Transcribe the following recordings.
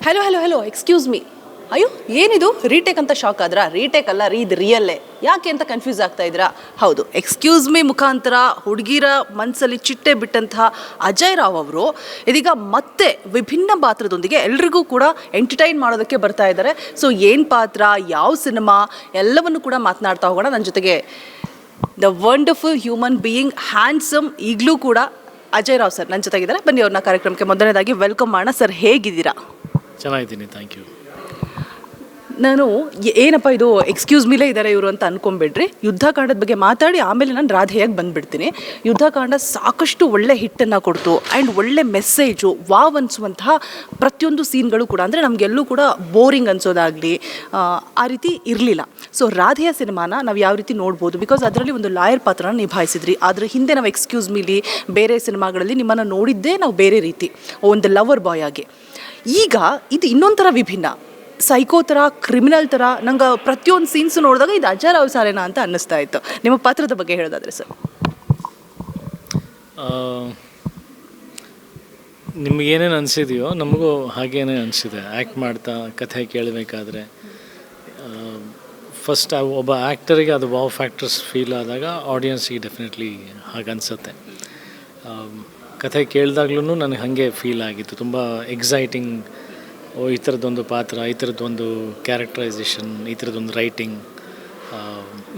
Hello hello hello excuse me. ಅಯ್ಯೋ ಏನಿದು retake ಅಂತ ಶಾಕ್ ಆದ್ರಾ? ರೀಟೇಕ್ ಅಲ್ಲ ರೀ, ಇದು ರಿಯಲ್ಲೇ. ಯಾಕೆ ಅಂತ ಕನ್ಫ್ಯೂಸ್ ಆಗ್ತಾ ಇದ್ದೀರಾ? ಹೌದು, ಎಕ್ಸ್ಕ್ಯೂಸ್ ಮೀ ಮುಖಾಂತರ ಹುಡುಗಿರ ಮನಸ್ಸಲ್ಲಿ ಚಿಟ್ಟೆ ಬಿಟ್ಟಂತಹ ಅಜಯ್ ರಾವ್ ಅವರು ಇದೀಗ ಮತ್ತೆ ವಿಭಿನ್ನ ಪಾತ್ರದೊಂದಿಗೆ ಎಲ್ರಿಗೂ ಕೂಡ ಎಂಟರ್ಟೈನ್ ಮಾಡೋದಕ್ಕೆ ಬರ್ತಾ ಇದ್ದಾರೆ. ಸೊ ಏನು ಪಾತ್ರ, ಯಾವ ಸಿನಿಮಾ ಎಲ್ಲವನ್ನು ಕೂಡ ಮಾತನಾಡ್ತಾ ಹೋಗೋಣ. ನನ್ನ ಜೊತೆಗೆ the wonderful human being, handsome, ಈಗಲೂ ಕೂಡ ಅಜಯ್ ರಾವ್ ಸರ್ ನನ್ನ ಜೊತೆಗಿದ್ದಾರೆ. ಬನ್ನಿ ಅವ್ರನ್ನ ಕಾರ್ಯಕ್ರಮಕ್ಕೆ ಮೊದಲನೇದಾಗಿ ವೆಲ್ಕಮ್ ಮಾಡೋಣ. ಸರ್ ಹೇಗಿದ್ದೀರಾ? ಚೆನ್ನಾಗಿದ್ದೀನಿ, ಥ್ಯಾಂಕ್ ಯು. ನಾನು ಏನಪ್ಪ ಇದು ಎಕ್ಸ್ಕ್ಯೂಸ್ ಮೀಲೇ ಇದ್ದಾರೆ ಇವರು ಅಂತ ಅಂದ್ಕೊಂಬಿಡ್ರಿ. ಯುದ್ಧಕಾಂಡದ ಬಗ್ಗೆ ಮಾತಾಡಿ ಆಮೇಲೆ ನಾನು ರಾಧೆಯಾಗಿ ಬಂದುಬಿಡ್ತೀನಿ. ಯುದ್ಧಕಾಂಡ ಸಾಕಷ್ಟು ಒಳ್ಳೆ ಹಿಟ್ಟನ್ನು ಕೊಡ್ತು ಆ್ಯಂಡ್ ಒಳ್ಳೆ ಮೆಸ್ಸೇಜು, ವಾವ್ ಅನಿಸುವಂತಹ ಪ್ರತಿಯೊಂದು ಸೀನ್ಗಳು ಕೂಡ, ಅಂದರೆ ನಮಗೆಲ್ಲೂ ಕೂಡ ಬೋರಿಂಗ್ ಅನಿಸೋದಾಗಲಿ ಆ ರೀತಿ ಇರಲಿಲ್ಲ. ಸೊ ರಾಧೆಯ ಸಿನಿಮಾನ ನಾವು ಯಾವ ರೀತಿ ನೋಡ್ಬೋದು, ಬಿಕಾಸ್ ಅದರಲ್ಲಿ ಒಂದು ಲಾಯರ್ ಪಾತ್ರನ ನಿಭಾಯಿಸಿದ್ರಿ. ಆದರೆ ಹಿಂದೆ ನಾವು ಎಕ್ಸ್ಕ್ಯೂಸ್ ಮೀಲಿ ಬೇರೆ ಸಿನಿಮಾಗಳಲ್ಲಿ ನಿಮ್ಮನ್ನು ನೋಡಿದ್ದೇ ನಾವು ಬೇರೆ ರೀತಿ, ಒಂದು ಲವರ್ ಬಾಯ್ ಆಗಿ. ಈಗ ಇದು ಇನ್ನೊಂಥರ ವಿಭಿನ್ನ, ಸೈಕೋ ಥರ, ಕ್ರಿಮಿನಲ್ ಥರ. ನಂಗೆ ಪ್ರತಿಯೊಂದು ಸೀನ್ಸ್ ನೋಡಿದಾಗ ಇದು ಅಜಯ್ ರಾವ್ ಸಾರೇನಾ ಅಂತ ಅನ್ನಿಸ್ತಾ ಇತ್ತು. ನಿಮ್ಮ ಪಾತ್ರದ ಬಗ್ಗೆ ಹೇಳೋದಾದ್ರೆ ಸರ್? ನಿಮಗೇನೇನು ಅನಿಸಿದೆಯೋ ನಮಗೂ ಹಾಗೇನೇ ಅನಿಸಿದೆ. ಆ್ಯಕ್ಟ್ ಮಾಡ್ತಾ ಕಥೆ ಕೇಳಬೇಕಾದ್ರೆ ಫಸ್ಟ್ ಒಬ್ಬ ಆ್ಯಕ್ಟರಿಗೆ ಅದು ವಾವ್ ಫ್ಯಾಕ್ಟರ್ಸ್ ಫೀಲ್ ಆದಾಗ ಆಡಿಯನ್ಸಿಗೆ ಡೆಫಿನೆಟ್ಲಿ ಹಾಗೆ ಅನಿಸುತ್ತೆ. ಕಥೆ ಕೇಳಿದಾಗ್ಲೂ ನನಗೆ ಹಾಗೆ ಫೀಲ್ ಆಗಿತ್ತು. ತುಂಬ ಎಕ್ಸೈಟಿಂಗ್. ಈ ಥರದ್ದೊಂದು ಪಾತ್ರ, ಈ ಥರದ್ದೊಂದು ಕ್ಯಾರೆಕ್ಟರೈಸೇಷನ್, ಈ ಥರದ್ದೊಂದು ರೈಟಿಂಗ್,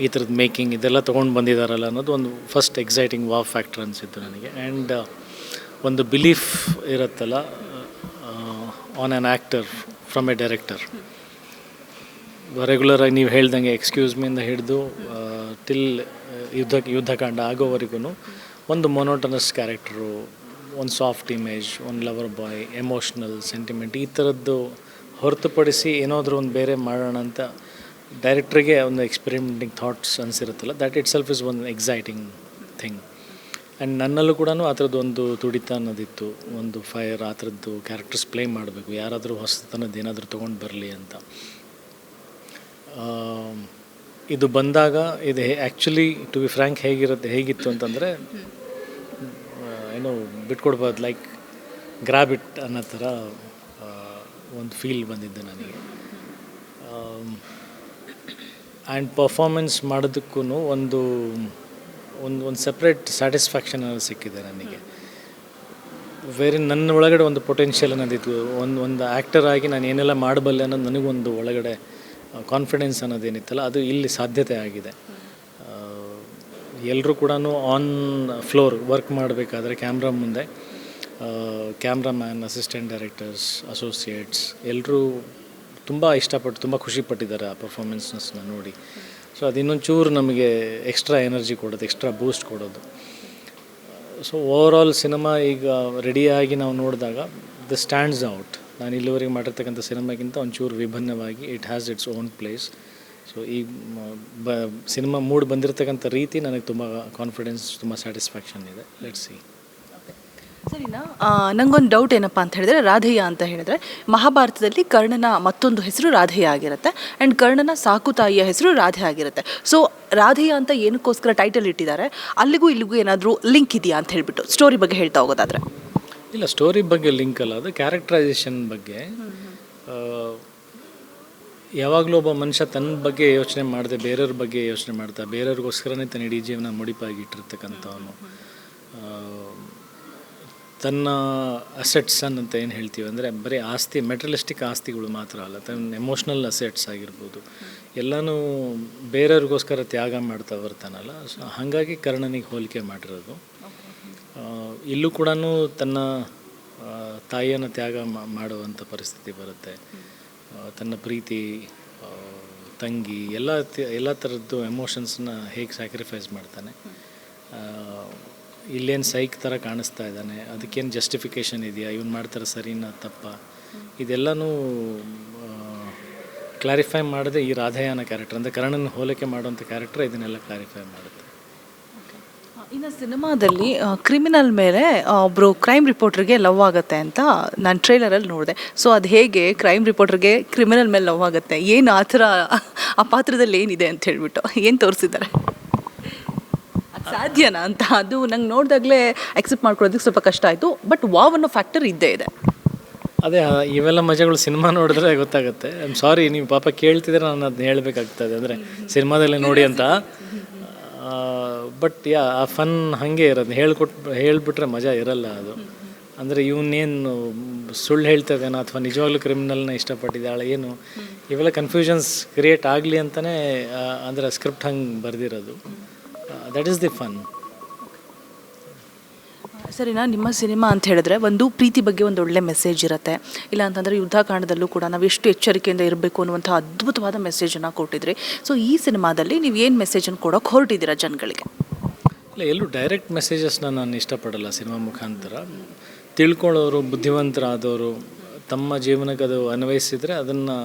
ಈ ಥರದ್ದು ಮೇಕಿಂಗ್, ಇದೆಲ್ಲ ತೊಗೊಂಡು ಬಂದಿದ್ದಾರಲ್ಲ ಅನ್ನೋದು ಒಂದು ಫಸ್ಟ್ ಎಕ್ಸೈಟಿಂಗ್ ವಾವ್ ಫ್ಯಾಕ್ಟರ್ ಅನಿಸಿತ್ತು ನನಗೆ. ಆ್ಯಂಡ್ ಒಂದು ಬಿಲೀಫ್ ಇರುತ್ತಲ್ಲ on an actor from A director. ರೆಗ್ಯುಲರಾಗಿ ನೀವು ಹೇಳ್ದಂಗೆ ಎಕ್ಸ್ಕ್ಯೂಸ್ ಮೀಯಿಂದ ಹಿಡಿದು ಟಿಲ್ ಯುದ್ಧಕಾಂಡ ಆಗೋವರೆಗೂ ಒಂದು ಮೊನೋಟನಸ್ ಕ್ಯಾರೆಕ್ಟರು, ಒಂದು ಸಾಫ್ಟ್ ಇಮೇಜ್, ಒಂದು ಲವರ್ ಬಾಯ್, ಎಮೋಷ್ನಲ್ ಸೆಂಟಿಮೆಂಟ್, ಈ ಥರದ್ದು ಹೊರತುಪಡಿಸಿ ಏನಾದರೂ ಒಂದು ಬೇರೆ ಮಾಡೋಣ ಅಂತ ಡೈರೆಕ್ಟ್ರಿಗೆ ಒಂದು ಎಕ್ಸ್ಪೆರಿಮೆಂಟಿಂಗ್ ಥಾಟ್ಸ್ ಅನಿಸಿರುತ್ತಲ್ಲ, that itself is one exciting thing. And ನನ್ನಲ್ಲೂ ಕೂಡ ಆ ಥರದ್ದು ಒಂದು ತುಡಿತ ಅನ್ನೋದಿತ್ತು, ಒಂದು ಫೈರ್, ಆ ಥರದ್ದು ಕ್ಯಾರೆಕ್ಟರ್ಸ್ ಪ್ಲೇ ಮಾಡಬೇಕು, ಯಾರಾದರೂ ಹೊಸತನದ್ದು ಏನಾದರೂ ತೊಗೊಂಡು ಬರಲಿ ಅಂತ. ಇದು ಬಂದಾಗ ಇದು ಆ್ಯಕ್ಚುಲಿ ಟು ಬಿ ಫ್ರ್ಯಾಂಕ್ ಹೇಗಿತ್ತು ಅಂತಂದರೆ, ಏನೋ ಬಿಟ್ಕೊಡ್ಬೋದು, ಲೈಕ್ ಗ್ರ್ಯಾಬ್ ಇಟ್ ಅನ್ನೋ ಥರ ಒಂದು ಫೀಲ್ ಬಂದಿದ್ದೆ ನನಗೆ. ಆ್ಯಂಡ್ ಪರ್ಫಾರ್ಮೆನ್ಸ್ ಮಾಡೋದಕ್ಕೂ ಒಂದು ಸಪ್ರೇಟ್ ಸ್ಯಾಟಿಸ್ಫ್ಯಾಕ್ಷನ್ ಅನ್ನೋದು ಸಿಕ್ಕಿದೆ ನನಗೆ. ಬೇರೆ ನನ್ನ ಒಳಗಡೆ ಒಂದು ಪೊಟೆನ್ಷಿಯಲ್ ಅನ್ನೋದಿತ್ತು. ಒಂದು ಆ್ಯಕ್ಟರ್ ಆಗಿ ನಾನು ಏನೆಲ್ಲ ಮಾಡಬಲ್ಲೆ ಅನ್ನೋದು ನನಗೊಂದು ಒಳಗಡೆ ಕಾನ್ಫಿಡೆನ್ಸ್ ಅನ್ನೋದೇನಿತ್ತಲ್ಲ, ಅದು ಇಲ್ಲಿ ಸಾಧ್ಯತೆ ಆಗಿದೆ. ಎಲ್ಲರೂ ಕೂಡ ಆನ್ ಫ್ಲೋರ್ ವರ್ಕ್ ಮಾಡಬೇಕಾದ್ರೆ ಕ್ಯಾಮ್ರಾ ಮುಂದೆ ಕ್ಯಾಮ್ರಾಮ್ಯಾನ್, ಅಸಿಸ್ಟೆಂಟ್ ಡೈರೆಕ್ಟರ್ಸ್, ಅಸೋಸಿಯೇಟ್ಸ್ ಎಲ್ಲರೂ ತುಂಬ ಇಷ್ಟಪಟ್ಟು, ತುಂಬ ಖುಷಿಪಟ್ಟಿದ್ದಾರೆ ಆ ಪರ್ಫಾರ್ಮೆನ್ಸ್ನ ನೋಡಿ. ಸೊ ಅದು ಇನ್ನೊಂಚೂರು ನಮಗೆ ಎಕ್ಸ್ಟ್ರಾ ಎನರ್ಜಿ ಕೊಡೋದು, ಎಕ್ಸ್ಟ್ರಾ ಬೂಸ್ಟ್ ಕೊಡೋದು. ಸೊ ಓವರಾಲ್ ಸಿನಿಮಾ ಈಗ ರೆಡಿಯಾಗಿ ನಾವು ನೋಡಿದಾಗ ದ ಸ್ಟ್ಯಾಂಡ್ಸ್ ಔಟ್. ನಾನು ಇಲ್ಲಿವರೆಗೆ ಮಾಡಿರ್ತಕ್ಕಂಥ ಸಿನಿಮಾಗಿಂತ ಒಂಚೂರು ವಿಭಿನ್ನವಾಗಿ it has its own place. So ಈ ಸಿನಿಮಾ ಮೂಡ್ ಬಂದಿರತಕ್ಕಂಥ ರೀತಿ ನನಗೆ ತುಂಬ ಕಾನ್ಫಿಡೆನ್ಸ್, ತುಂಬ ಸ್ಯಾಟಿಸ್ಫ್ಯಾಕ್ಷನ್ ಇದೆ. Let's see. ಸರಿನಾ? ನನಗೊಂದು ಡೌಟ್ ಏನಪ್ಪ ಅಂತ ಹೇಳಿದ್ರೆ, ರಾಧೇಯ ಅಂತ ಹೇಳಿದ್ರೆ ಮಹಾಭಾರತದಲ್ಲಿ ಕರ್ಣನ ಮತ್ತೊಂದು ಹೆಸರು ರಾಧೇಯ ಆಗಿರುತ್ತೆ ಆ್ಯಂಡ್ ಕರ್ಣನ ಸಾಕು ತಾಯಿಯ ಹೆಸರು ರಾಧೆ ಆಗಿರುತ್ತೆ. ಸೊ ರಾಧೇಯ ಅಂತ ಏನಕ್ಕೋಸ್ಕರ ಟೈಟಲ್ ಇಟ್ಟಿದ್ದಾರೆ, ಅಲ್ಲಿಗೂ ಇಲ್ಲಿಗೂ ಏನಾದರೂ ಲಿಂಕ್ ಇದೆಯಾ ಅಂತ ಹೇಳಿಬಿಟ್ಟು ಸ್ಟೋರಿ ಬಗ್ಗೆ ಹೇಳ್ತಾ ಹೋಗೋದಾದರೆ? ಇಲ್ಲ, ಸ್ಟೋರಿ ಬಗ್ಗೆ ಲಿಂಕ್ ಅಲ್ಲ, ಅದು ಕ್ಯಾರೆಕ್ಟರೈಸೇಷನ್ ಬಗ್ಗೆ. ಯಾವಾಗಲೂ ಒಬ್ಬ ಮನುಷ್ಯ ತನ್ನ ಬಗ್ಗೆ ಯೋಚನೆ ಮಾಡದೆ ಬೇರೆಯವ್ರ ಬಗ್ಗೆ ಯೋಚನೆ ಮಾಡ್ತಾ, ಬೇರೆಯವ್ರಿಗೋಸ್ಕರನೇ ತನ್ನ ಇಡೀ ಜೀವನ ಮುಡಿಪಾಗಿಟ್ಟಿರ್ತಕ್ಕಂಥವನು. ತನ್ನ ಅಸೆಟ್ಸ್ ಅಂತ ಏನು ಹೇಳ್ತೀವಿ ಅಂದರೆ ಬರೀ ಆಸ್ತಿ, ಮೆಟೀರಿಯಲಿಸ್ಟಿಕ್ ಆಸ್ತಿಗಳು ಮಾತ್ರ ಅಲ್ಲ, ತನ್ನ ಎಮೋಷ್ನಲ್ ಅಸೆಟ್ಸ್ ಆಗಿರ್ಬೋದು, ಎಲ್ಲನೂ ಬೇರೆಯವ್ರಿಗೋಸ್ಕರ ತ್ಯಾಗ ಮಾಡ್ತಾ ಬರ್ತಾನಲ್ಲ. ಸೊ ಹಾಗಾಗಿ ಕರ್ಣನಿಗೆ ಹೋಲಿಕೆ ಮಾಡಿರೋದು. ಇಲ್ಲೂ ಕೂಡ ತನ್ನ ತಾಯಿಯನ್ನು ತ್ಯಾಗ ಮಾಡುವಂಥ ಪರಿಸ್ಥಿತಿ ಬರುತ್ತೆ. ತನ್ನ ಪ್ರೀತಿ, ತಂಗಿ, ಎಲ್ಲ ಥರದ್ದು ಎಮೋಷನ್ಸ್ನ ಹೇಗೆ ಸ್ಯಾಕ್ರಿಫೈಸ್ ಮಾಡ್ತಾನೆ. ಇಲ್ಲೇನು ಸೈಕ್ ಥರ ಕಾಣಿಸ್ತಾ ಇದ್ದಾನೆ, ಅದಕ್ಕೇನು ಜಸ್ಟಿಫಿಕೇಷನ್ ಇದೆಯಾ, ಇವನು ಮಾಡ್ತಾರೆ ಸರಿನಾ ತಪ್ಪ, ಇದೆಲ್ಲನೂ ಕ್ಲಾರಿಫೈ ಮಾಡದೆ ಈ ರಾಧೇಯನ ಕ್ಯಾರೆಕ್ಟರ್, ಅಂದರೆ ಕರ್ಣನ ಹೋಲಿಕೆ ಮಾಡುವಂಥ ಕ್ಯಾರೆಕ್ಟರ್ ಇದನ್ನೆಲ್ಲ ಕ್ಲಾರಿಫೈ ಮಾಡುತ್ತೆ. ಇನ್ನು ಸಿನಿಮಾದಲ್ಲಿ ಕ್ರಿಮಿನಲ್ ಮೇಲೆ ಒಬ್ಬರು ಕ್ರೈಮ್ ರಿಪೋರ್ಟ್ರಿಗೆ ಲವ್ ಆಗುತ್ತೆ ಅಂತ ನಾನು ಟ್ರೈಲರಲ್ಲಿ ನೋಡಿದೆ. ಸೊ ಅದು ಹೇಗೆ ಕ್ರೈಮ್ ರಿಪೋರ್ಟ್ರಿಗೆ ಕ್ರಿಮಿನಲ್ ಮೇಲೆ ಲವ್ ಆಗುತ್ತೆ, ಏನು ಆ ಥರ ಆ ಪಾತ್ರದಲ್ಲಿ ಏನಿದೆ ಅಂತ ಹೇಳ್ಬಿಟ್ಟು ಏನು ತೋರಿಸಿದ್ದಾರೆ? ಸಾಧ್ಯನಾ ಅಂತ ಅದು ನಂಗೆ ನೋಡಿದಾಗಲೇ ಅಕ್ಸೆಪ್ಟ್ ಮಾಡ್ಕೊಳ್ಳೋದಕ್ಕೆ ಸ್ವಲ್ಪ ಕಷ್ಟ ಆಯಿತು. ಬಟ್ ವಾವ್ ಅನ್ನೋ ಫ್ಯಾಕ್ಟರ್ ಇದ್ದೇ ಇದೆ. ಅದೇ ಇವೆಲ್ಲ ಮಜಾಗಳು ಸಿನಿಮಾ ನೋಡಿದ್ರೆ ಗೊತ್ತಾಗುತ್ತೆ. ಐ ಆಮ್ ಸಾರಿ, ನೀವು ಪಾಪ ಕೇಳ್ತಿದ್ರೆ ನಾನು ಅದನ್ನ ಹೇಳಬೇಕಾಗ್ತದೆ, ಅಂದರೆ ಸಿನಿಮಾದಲ್ಲೇ ನೋಡಿ ಅಂತ. ಬಟ್ ಆ ಫನ್ ಹಾಗೆ ಇರೋದು, ಹೇಳಿಬಿಟ್ರೆ ಮಜಾ ಇರಲ್ಲ ಅದು. ಅಂದರೆ ಇವನ್ನೇನು ಸುಳ್ಳು ಹೇಳ್ತಾ ಇದ್ದಾನೆ ಅಥವಾ ನಿಜವಾಗ್ಲೂ ಕ್ರಿಮಿನಲ್ನ ಇಷ್ಟಪಟ್ಟಿದ್ದಾಳೆ ಏನು, ಇವೆಲ್ಲ ಕನ್ಫ್ಯೂಷನ್ಸ್ ಕ್ರಿಯೇಟ್ ಆಗಲಿ ಅಂತಲೇ ಅಂದರೆ ಸ್ಕ್ರಿಪ್ಟ್ ಹಂಗೆ ಬರೆದಿರೋದು. That is the fun. ಸರಿನಾ, ನಿಮ್ಮ ಸಿನಿಮಾ ಅಂತ ಹೇಳಿದ್ರೆ ಒಂದು ಪ್ರೀತಿ ಬಗ್ಗೆ ಒಂದು ಒಳ್ಳೆ ಮೆಸೇಜ್ ಇರುತ್ತೆ, ಇಲ್ಲ ಅಂತಂದರೆ ಯುದ್ಧಕಾಂಡದಲ್ಲೂ ಕೂಡ ನಾವು ಎಷ್ಟು ಎಚ್ಚರಿಕೆಯಿಂದ ಇರಬೇಕು ಅನ್ನುವಂಥ ಅದ್ಭುತವಾದ ಮೆಸೇಜನ್ನು ಕೊಟ್ಟಿದ್ರಿ. ಸೊ ಈ ಸಿನಿಮಾದಲ್ಲಿ ನೀವು ಏನು ಮೆಸೇಜನ್ನು ಕೊಡೋಕೆ ಹೊರಟಿದ್ದೀರಾ ಜನಗಳಿಗೆ? ಇಲ್ಲ, ಎಲ್ಲೂ ಡೈರೆಕ್ಟ್ ಮೆಸೇಜಸ್ನ ನಾನು ಇಷ್ಟಪಡಲ್ಲ. ಸಿನಿಮಾ ಮುಖಾಂತರ ತಿಳ್ಕೊಳ್ಳೋರು, ಬುದ್ಧಿವಂತರಾದವರು ತಮ್ಮ ಜೀವನಕ್ಕೆ ಅದು ಅನ್ವಯಿಸಿದರೆ ಅದನ್ನು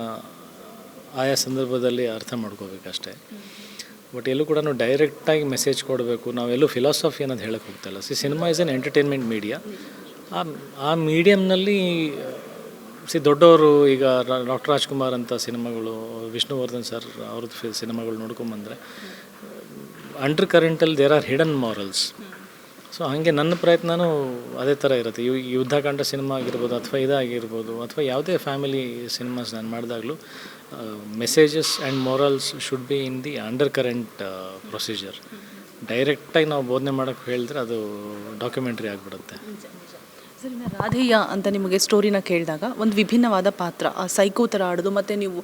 ಆಯಾ ಸಂದರ್ಭದಲ್ಲಿ ಅರ್ಥ ಮಾಡ್ಕೋಬೇಕಷ್ಟೇ. ಬಟ್ ಎಲ್ಲೂ ಕೂಡ ಡೈರೆಕ್ಟಾಗಿ ಮೆಸೇಜ್ ಕೊಡಬೇಕು, ನಾವೆಲ್ಲೂ ಫಿಲಾಸಫಿ ಅನ್ನೋದು ಹೇಳಕ್ಕೆ ಹೋಗ್ತಾಯಿಲ್ಲ. Cinema is an entertainment media. ಆ ಮೀಡಿಯಮ್ನಲ್ಲಿ ದೊಡ್ಡವರು ಈಗ ಡಾಕ್ಟರ್ ರಾಜ್ಕುಮಾರ್ ಅಂತ ಸಿನಿಮಾಗಳು, ವಿಷ್ಣುವರ್ಧನ್ ಸರ್ ಅವ್ರದ್ದು ಸಿನಿಮಾಗಳು ನೋಡ್ಕೊಂಬಂದರೆ ಅಂಡರ್ ಕರೆಂಟಲ್ಲಿ there are hidden morals. So ಹಾಗೆ ನನ್ನ ಪ್ರಯತ್ನವೂ ಅದೇ ಥರ ಇರುತ್ತೆ. ಯುದ್ಧಕಾಂಡ ಸಿನಿಮಾ ಆಗಿರ್ಬೋದು ಅಥವಾ ಇದಾಗಿರ್ಬೋದು ಅಥವಾ ಯಾವುದೇ ಫ್ಯಾಮಿಲಿ ಸಿನಿಮಾಸ್ ನಾನು ಮಾಡಿದಾಗಲೂ messages and morals should be in the under current procedure. ಡೈರೆಕ್ಟಾಗಿ ನಾವು ಬೋಧನೆ ಮಾಡೋಕ್ಕೆ ಹೇಳಿದ್ರೆ ಅದು ಡಾಕ್ಯುಮೆಂಟ್ರಿ ಆಗಿಬಿಡುತ್ತೆ. ಸರಿ, ರಾಧೇಯ ಅಂತ ನಿಮಗೆ ಸ್ಟೋರಿನ ಕೇಳಿದಾಗ ಒಂದು ವಿಭಿನ್ನವಾದ ಪಾತ್ರ, ಆ ಸೈಕೋ ಥರ ಆಡೋದು ಮತ್ತು ನೀವು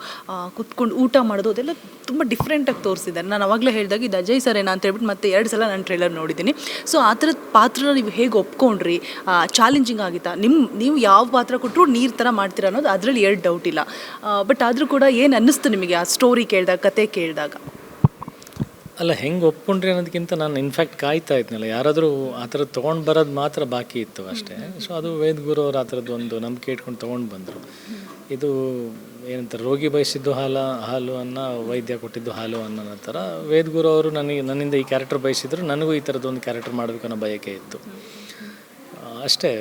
ಕುತ್ಕೊಂಡು ಊಟ ಮಾಡೋದು ಅದೆಲ್ಲ ತುಂಬ ಡಿಫ್ರೆಂಟಾಗಿ ತೋರಿಸಿದ್ದಾರೆ. ನಾನು ಅವಾಗಲೇ ಹೇಳಿದಾಗ ಇದು ಅಜಯ್ ಸರ್ ಏನೋ ಅಂತ ಹೇಳ್ಬಿಟ್ಟು ಮತ್ತೆ 2 ಸಲ ನಾನು ಟ್ರೈಲರ್ ನೋಡಿದ್ದೀನಿ. ಸೊ ಆ ಥರದ ಪಾತ್ರನ ನೀವು ಹೇಗೆ ಒಪ್ಕೊಂಡ್ರಿ? ಚಾಲೆಂಜಿಂಗ್ ಆಗಿತ್ತಾ? ನೀವು ಯಾವ ಪಾತ್ರ ಕೊಟ್ಟರು ನೀರು ಥರ ಮಾಡ್ತೀರಾ ಅನ್ನೋದು ಅದರಲ್ಲಿ 2 ಡೌಟ್ ಇಲ್ಲ. ಬಟ್ ಆದರೂ ಕೂಡ ಏನು ಅನ್ನಿಸ್ತು ನಿಮಗೆ ಆ ಸ್ಟೋರಿ ಕೇಳಿದಾಗ, ಕತೆ ಕೇಳಿದಾಗ? ಅಲ್ಲ, ಹೆಂಗೆ ಒಪ್ಕೊಂಡ್ರಿ ಅನ್ನೋದಕ್ಕಿಂತ ನಾನು ಇನ್ಫ್ಯಾಕ್ಟ್ ಕಾಯ್ತಾ ಇದ್ನಲ್ಲ, ಯಾರಾದರೂ ಆ ಥರದ್ದು ತೊಗೊಂಡು ಬರೋದು ಮಾತ್ರ ಬಾಕಿ ಇತ್ತು ಅಷ್ಟೇ. ಸೊ ಅದು ವೇದಗುರು ಅವ್ರು ಆ ಥರದ್ದು ಒಂದು ನಂಬಿಕೆ ಇಟ್ಕೊಂಡು ತೊಗೊಂಡು ಬಂದರು. ಇದು ಏನಂತಾರೆ, ರೋಗಿ ಬಯಸಿದ್ದು ಹಾಲು ಅನ್ನ, ವೈದ್ಯ ಕೊಟ್ಟಿದ್ದು ಹಾಲು ಅನ್ನೋ ಥರ ವೇದಗುರು ಅವರು ನನ್ನಿಂದ ಈ ಕ್ಯಾರೆಕ್ಟರ್ ಬಯಸಿದ್ರು, ನನಗೂ ಈ ಥರದ್ದು ಒಂದು ಕ್ಯಾರೆಕ್ಟರ್ ಮಾಡಬೇಕು ಅನ್ನೋ ಬಯಕೆ ಇತ್ತು ಅಷ್ಟೇ.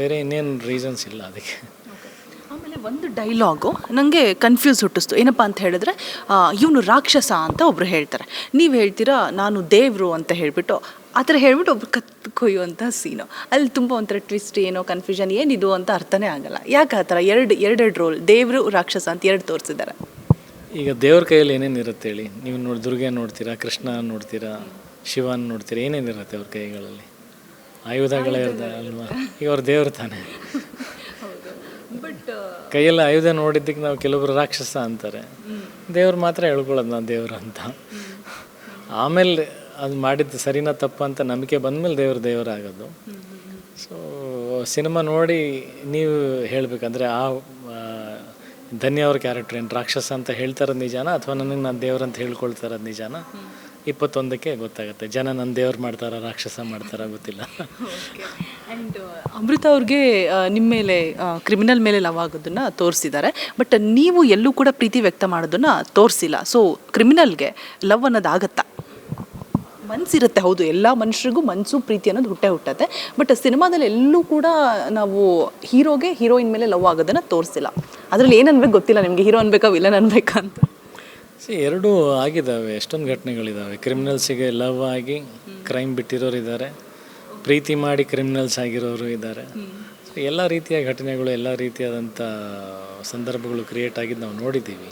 ಬೇರೆ ಇನ್ನೇನು ರೀಸನ್ಸ್ ಇಲ್ಲ ಅದಕ್ಕೆ. ಆಮೇಲೆ ಒಂದು ಡೈಲಾಗು ನನಗೆ ಕನ್ಫ್ಯೂಸ್ ಹುಟ್ಟಿಸ್ತು. ಏನಪ್ಪ ಅಂತ ಹೇಳಿದ್ರೆ, ಇವನು ರಾಕ್ಷಸ ಅಂತ ಒಬ್ಬರು ಹೇಳ್ತಾರೆ, ನೀವು ಹೇಳ್ತೀರಾ ನಾನು ದೇವರು ಅಂತ ಹೇಳಿಬಿಟ್ಟು ಆ ಥರ ಹೇಳ್ಬಿಟ್ಟು ಒಬ್ರು ಕತ್ತು ಕೊಯ್ಯುವಂಥ ಸೀನು. ಅಲ್ಲಿ ತುಂಬ ಒಂಥರ ಟ್ವಿಸ್ಟ್, ಏನೋ ಕನ್ಫ್ಯೂಷನ್, ಏನಿದು ಅಂತ ಅರ್ಥನೇ ಆಗಲ್ಲ. ಯಾಕೆ ಆ ಥರ ಎರಡು ರೋಲ್, ದೇವರು ರಾಕ್ಷಸ ಅಂತ 2 ತೋರಿಸಿದ್ದಾರೆ? ಈಗ ದೇವ್ರ ಕೈಯಲ್ಲಿ ಏನೇನಿರುತ್ತೆ ಹೇಳಿ, ನೀವು ದುರ್ಗೆ ನೋಡ್ತೀರಾ, ಕೃಷ್ಣ ನೋಡ್ತೀರಾ, ಶಿವನ್ ನೋಡ್ತೀರಾ, ಏನೇನಿರುತ್ತೆ ಅವ್ರ ಕೈಗಳಲ್ಲಿ? ಆಯುಧಗಳೇ ಇರ್ತದೆ ಅಲ್ವಾ? ಈಗ ಅವ್ರ ದೇವ್ರು ತಾನೆ. ಬಟ್ ಕೈಯಲ್ಲಿ ಆಯುಧ ನೋಡಿದ್ದಕ್ಕೆ ನಾವು ಕೆಲವೊಬ್ರು ರಾಕ್ಷಸ ಅಂತಾರೆ, ದೇವ್ರು ಮಾತ್ರ ಹೇಳ್ಕೊಳ್ಳೋದು ನಾನು ದೇವ್ರು ಅಂತ. ಆಮೇಲೆ ಅದು ಮಾಡಿದ್ದು ಸರಿನಾ ತಪ್ಪ ಅಂತ ನಂಬಿಕೆ ಬಂದಮೇಲೆ ದೇವರಾಗೋದು. ಸೊ ಸಿನಿಮಾ ನೋಡಿ ನೀವು ಹೇಳಬೇಕಂದ್ರೆ ಧನ್ಯ ಅವ್ರ ಕ್ಯಾರೆಕ್ಟರ್ ಏನು ರಾಕ್ಷಸ ಅಂತ ಹೇಳ್ತಾರದು ನಿಜಾನ ಅಥವಾ ನನಗೆ ನಾನು ದೇವ್ರು ಅಂತ ಹೇಳ್ಕೊಳ್ತಾರದು ನಿಜಾನ? 21ಕ್ಕೆ ಗೊತ್ತಾಗುತ್ತೆ. ಜನ ನನ್ನ ದೇವ್ರು ಮಾಡ್ತಾರ, ರಾಕ್ಷಸ ಮಾಡ್ತಾರ, ಗೊತ್ತಿಲ್ಲ. ಆ್ಯಂಡ್ ಅಮೃತ ಅವ್ರಿಗೆ ನಿಮ್ಮ ಮೇಲೆ ಕ್ರಿಮಿನಲ್ ಮೇಲೆ ಲವ್ ಆಗೋದನ್ನು ತೋರಿಸಿದ್ದಾರೆ, ಬಟ್ ನೀವು ಎಲ್ಲೂ ಕೂಡ ಪ್ರೀತಿ ವ್ಯಕ್ತ ಮಾಡೋದನ್ನು ತೋರಿಸಿಲ್ಲ. ಸೊ ಕ್ರಿಮಿನಲ್ಗೆ ಲವ್ ಅನ್ನೋದು ಆಗುತ್ತಾ? ಮನಸ್ಸಿರುತ್ತೆ, ಹೌದು, ಎಲ್ಲ ಮನುಷ್ಯರಿಗೂ ಮನಸ್ಸು ಪ್ರೀತಿ ಅನ್ನೋದು ಹುಟ್ಟುತ್ತೆ. ಬಟ್ ಸಿನಿಮಾದಲ್ಲಿ ಎಲ್ಲೂ ಕೂಡ ನಾವು ಹೀರೋಗೆ ಹೀರೋಯಿನ್ ಮೇಲೆ ಲವ್ ಆಗೋದನ್ನು ತೋರಿಸಿಲ್ಲ. ಅದರಲ್ಲಿ ಏನು ಅನ್ಬೇಕು ಗೊತ್ತಿಲ್ಲ ನಿಮಗೆ, ಹೀರೋ ಅನ್ಬೇಕಾ ವಿಲನ್ ಅನ್ಬೇಕಾ ಅಂತ? ಎರಡೂ ಆಗಿದ್ದಾವೆ, ಎಷ್ಟೊಂದು ಘಟನೆಗಳಿದ್ದಾವೆ. ಕ್ರಿಮಿನಲ್ಸಿಗೆ ಲವ್ ಆಗಿ ಕ್ರೈಮ್ ಬಿಟ್ಟಿರೋರು ಇದ್ದಾರೆ, ಪ್ರೀತಿ ಮಾಡಿ ಕ್ರಿಮಿನಲ್ಸ್ ಆಗಿರೋರು ಇದ್ದಾರೆ. ಎಲ್ಲ ರೀತಿಯ ಘಟನೆಗಳು, ಎಲ್ಲ ರೀತಿಯಾದಂಥ ಸಂದರ್ಭಗಳು ಕ್ರಿಯೇಟ್ ಆಗಿದ್ದು ನಾವು ನೋಡಿದ್ದೀವಿ.